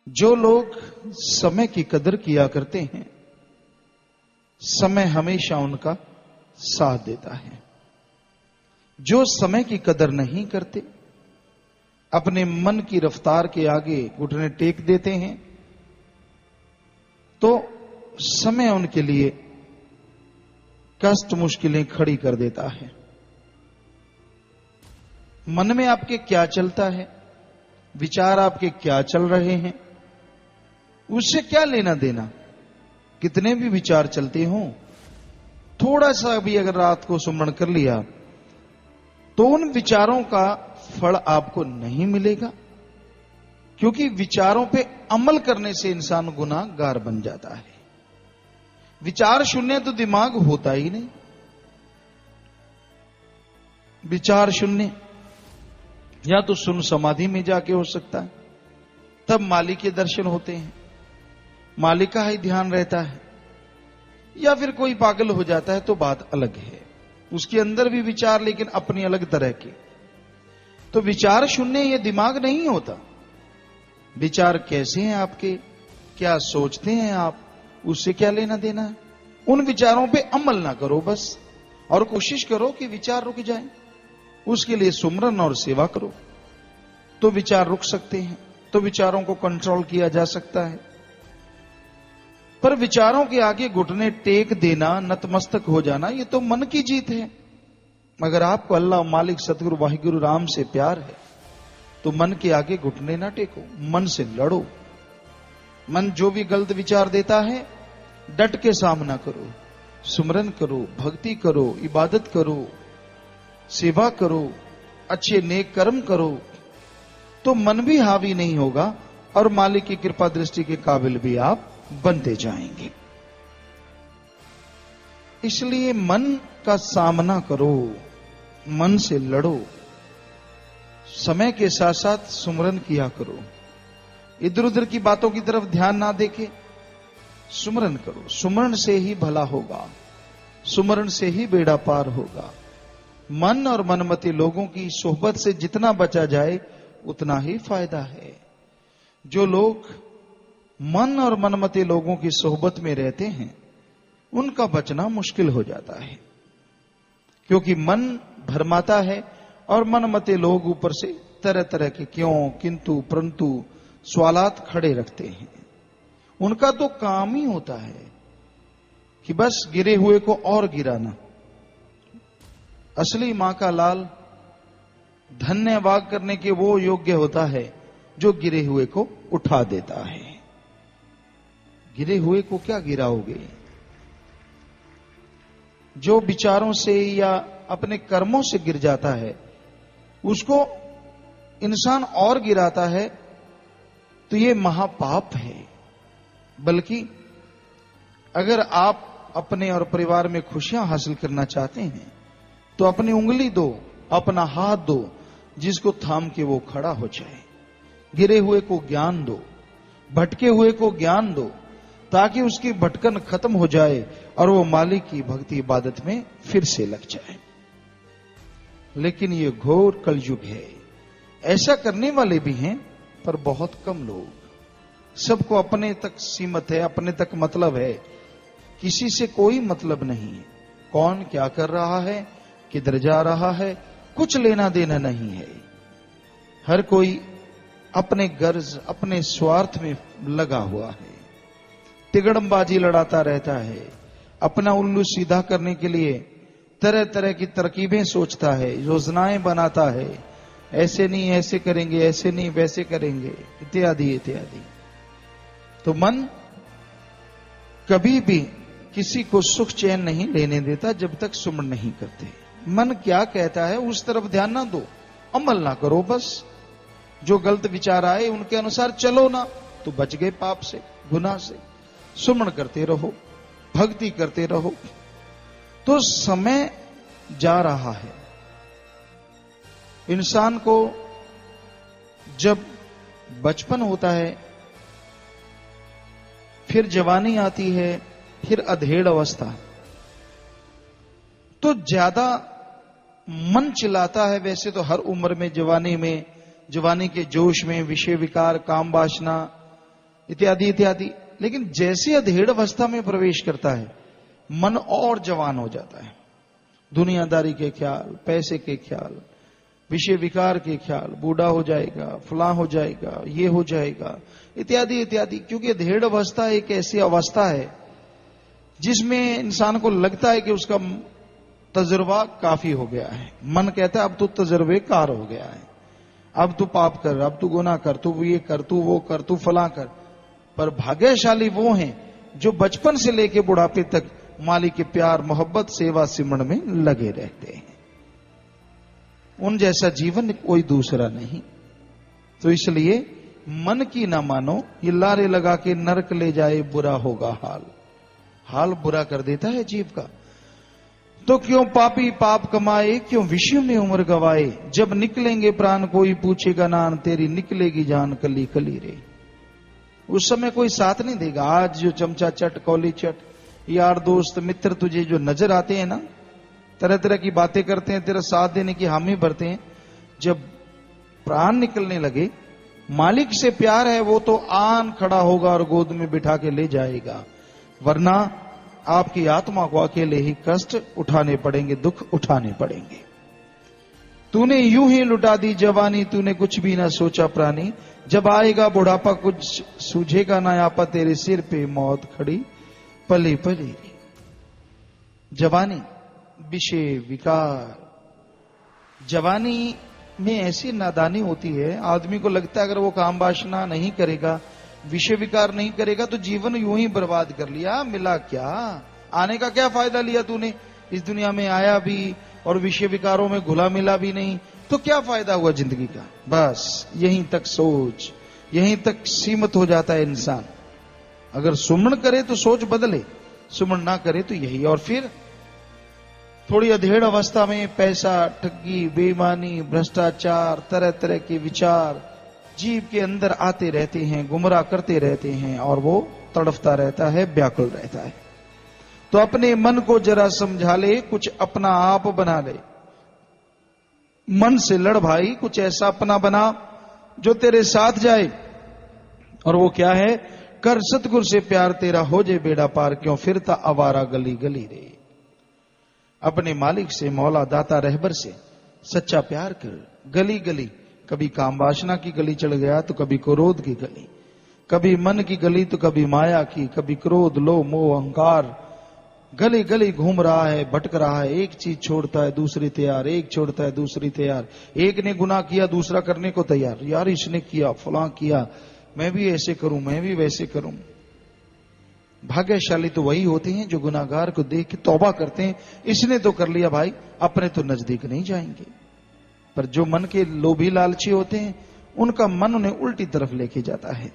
जो लोग समय की कदर किया करते हैं, समय हमेशा उनका साथ देता है। जो समय की कदर नहीं करते, अपने मन की रफ्तार के आगे घुटने टेक देते हैं, तो समय उनके लिए कष्ट मुश्किलें खड़ी कर देता है। मन में आपके क्या चलता है, विचार आपके क्या चल रहे हैं, उससे क्या लेना देना। कितने भी विचार चलते हों, थोड़ा सा भी अगर रात को सुमरण कर लिया तो उन विचारों का फल आपको नहीं मिलेगा, क्योंकि विचारों पे अमल करने से इंसान गुनाहगार बन जाता है। विचार शून्य तो दिमाग होता ही नहीं। विचार शून्य या तो सुन समाधि में जाके हो सकता है, तब मालिक के दर्शन होते हैं, मालिक का ही ध्यान रहता है, या फिर कोई पागल हो जाता है तो बात अलग है, उसके अंदर भी विचार लेकिन अपनी अलग तरह के। तो विचार शून्य ये दिमाग नहीं होता। विचार कैसे हैं आपके, क्या सोचते हैं आप, उससे क्या लेना देना है। उन विचारों पे अमल ना करो बस, और कोशिश करो कि विचार रुक जाए। उसके लिए सुमरन और सेवा करो तो विचार रुक सकते हैं, तो विचारों को कंट्रोल किया जा सकता है। पर विचारों के आगे घुटने टेक देना, नतमस्तक हो जाना, ये तो मन की जीत है। अगर आपको अल्लाह मालिक सतगुरु वाहिगुरु राम से प्यार है तो मन के आगे घुटने ना टेको, मन से लड़ो। मन जो भी गलत विचार देता है, डट के सामना करो, सुमरन करो, भक्ति करो, इबादत करो, सेवा करो, अच्छे नेक कर्म करो, तो मन भी हावी नहीं होगा और मालिक की कृपा दृष्टि के काबिल भी आप बनते जाएंगे। इसलिए मन का सामना करो, मन से लड़ो, समय के साथ साथ सुमरन किया करो। इधर उधर की बातों की तरफ ध्यान ना देके सुमरन करो। सुमरन से ही भला होगा, सुमरन से ही बेड़ा पार होगा। मन और मनमती लोगों की सोहबत से जितना बचा जाए उतना ही फायदा है। जो लोग मन और मनमती लोगों की सोहबत में रहते हैं, उनका बचना मुश्किल हो जाता है, क्योंकि मन भरमाता है और मनमते लोग ऊपर से तरह तरह के क्यों, किंतु, परंतु सवालात खड़े रखते हैं। उनका तो काम ही होता है कि बस गिरे हुए को और गिराना। असली मां का लाल धन्यवाद करने के वो योग्य होता है जो गिरे हुए को उठा देता है। गिरे हुए को क्या गिराओगे? जो विचारों से या अपने कर्मों से गिर जाता है, उसको इंसान और गिराता है, तो ये महापाप है। बल्कि अगर आप अपने और परिवार में खुशियां हासिल करना चाहते हैं तो अपनी उंगली दो, अपना हाथ दो, जिसको थाम के वो खड़ा हो जाए। गिरे हुए को ज्ञान दो, भटके हुए को ज्ञान दो, ताकि उसकी भटकन खत्म हो जाए और वो मालिक की भक्ति इबादत में फिर से लग जाए। लेकिन ये घोर कलयुग है। ऐसा करने वाले भी हैं पर बहुत कम लोग। सबको अपने तक सीमित है, अपने तक मतलब है, किसी से कोई मतलब नहीं है। कौन क्या कर रहा है, किधर जा रहा है, कुछ लेना देना नहीं है। हर कोई अपने गर्ज, अपने स्वार्थ में लगा हुआ है, तिगड़मबाजी लड़ाता रहता है। अपना उल्लू सीधा करने के लिए तरह तरह की तरकीबें सोचता है, योजनाएं बनाता है। ऐसे नहीं ऐसे करेंगे, ऐसे नहीं वैसे करेंगे, इत्यादि इत्यादि। तो मन कभी भी किसी को सुख चैन नहीं लेने देता जब तक सुमन नहीं करते। मन क्या कहता है उस तरफ ध्यान ना दो, अमल ना करो बस। जो गलत विचार आए उनके अनुसार चलो ना, तो बच गए पाप से, गुनाह से। सुमन करते रहो, भक्ति करते रहो। तो समय जा रहा है। इंसान को जब बचपन होता है, फिर जवानी आती है, फिर अधेड़ अवस्था, तो ज्यादा मन चिल्लाता है। वैसे तो हर उम्र में, जवानी के जोश में विषय विकार, काम वासना, इत्यादि इत्यादि। लेकिन जैसे अधेड़ अवस्था में प्रवेश करता है, मन और जवान हो जाता है। दुनियादारी के ख्याल, पैसे के ख्याल, विषय विकार के ख्याल, बूढ़ा हो जाएगा, फला हो जाएगा, ये हो जाएगा, इत्यादि इत्यादि। क्योंकि अधेड़ अवस्था एक ऐसी अवस्था है जिसमें इंसान को लगता है कि उसका तजुर्बा काफी हो गया है। मन कहता है अब तू तजुर्बेकार हो गया है, अब तू पाप कर, अब तू गुनाह कर, तू ये कर, तू वो कर, तू फला कर। पर भाग्यशाली वो हैं जो बचपन से लेकर बुढ़ापे तक मालिक के प्यार, मोहब्बत, सेवा सिमरन में लगे रहते हैं। उन जैसा जीवन कोई दूसरा नहीं। तो इसलिए मन की ना मानो, ये लारे लगा के नरक ले जाए बुरा होगा हाल। हाल बुरा कर देता है जीव का। तो क्यों पापी पाप कमाए, क्यों विषयों में उम्र गवाए। जब निकलेंगे प्राण कोई पूछेगा नान, तेरी निकलेगी जान कली कली रे। उस समय कोई साथ नहीं देगा। आज जो चमचा चट, कौली चट, यार दोस्त मित्र तुझे जो नजर आते हैं ना, तरह तरह की बातें करते हैं, तेरा साथ देने की हामी भरते हैं, जब प्राण निकलने लगे, मालिक से प्यार है वो तो आन खड़ा होगा और गोद में बिठा के ले जाएगा। वरना आपकी आत्मा को अकेले ही कष्ट उठाने पड़ेंगे, दुख उठाने पड़ेंगे। तूने यूं ही लुटा दी जवानी, तूने कुछ भी ना सोचा प्राणी। जब आएगा बुढ़ापा कुछ सूझेगा ना आपा, तेरे सिर पे मौत खड़ी पली पली। जवानी विषय विकार, जवानी में ऐसी नादानी होती है, आदमी को लगता है अगर वो काम वासना नहीं करेगा, विषय विकार नहीं करेगा तो जीवन यूं ही बर्बाद कर लिया। मिला क्या, आने का क्या फायदा लिया तूने, इस दुनिया में आया भी और विषय विकारों में घुला मिला भी नहीं, तो क्या फायदा हुआ जिंदगी का। बस यहीं तक सोच, यहीं तक सीमित हो जाता है इंसान। अगर सुमन करे तो सोच बदले, सुमन ना करे तो यही। और फिर थोड़ी अधेड़ अवस्था में पैसा, ठगी, बेईमानी, भ्रष्टाचार, तरह तरह के विचार जीव के अंदर आते रहते हैं, गुमराह करते रहते हैं, और वो तड़फता रहता है, व्याकुल रहता है। तो अपने मन को जरा समझा ले, कुछ अपना आप बना ले। मन से लड़ भाई, कुछ ऐसा अपना बना जो तेरे साथ जाए। और वो क्या है, कर सतगुरु से प्यार तेरा हो जे बेड़ा पार, क्यों फिरता आवारा गली गली रे। अपने मालिक से, मौला दाता रहबर से सच्चा प्यार कर। गली गली, कभी काम वासना की गली चढ़ गया तो कभी क्रोध की गली, कभी मन की गली तो कभी माया की, कभी क्रोध, लोभ, मोह, अहंकार, गली गली घूम रहा है, भटक रहा है। एक चीज छोड़ता है दूसरी तैयार, एक छोड़ता है दूसरी तैयार। एक ने गुनाह किया दूसरा करने को तैयार, यार इसने किया, फलां किया, मैं भी ऐसे करूं, मैं भी वैसे करूं। भाग्यशाली तो वही होते हैं जो गुनाहगार को देख के तौबा करते हैं, इसने तो कर लिया भाई, अपने तो नजदीक नहीं जाएंगे। पर जो मन के लोभी लालची होते हैं, उन्हें उल्टी तरफ लेके जाता है।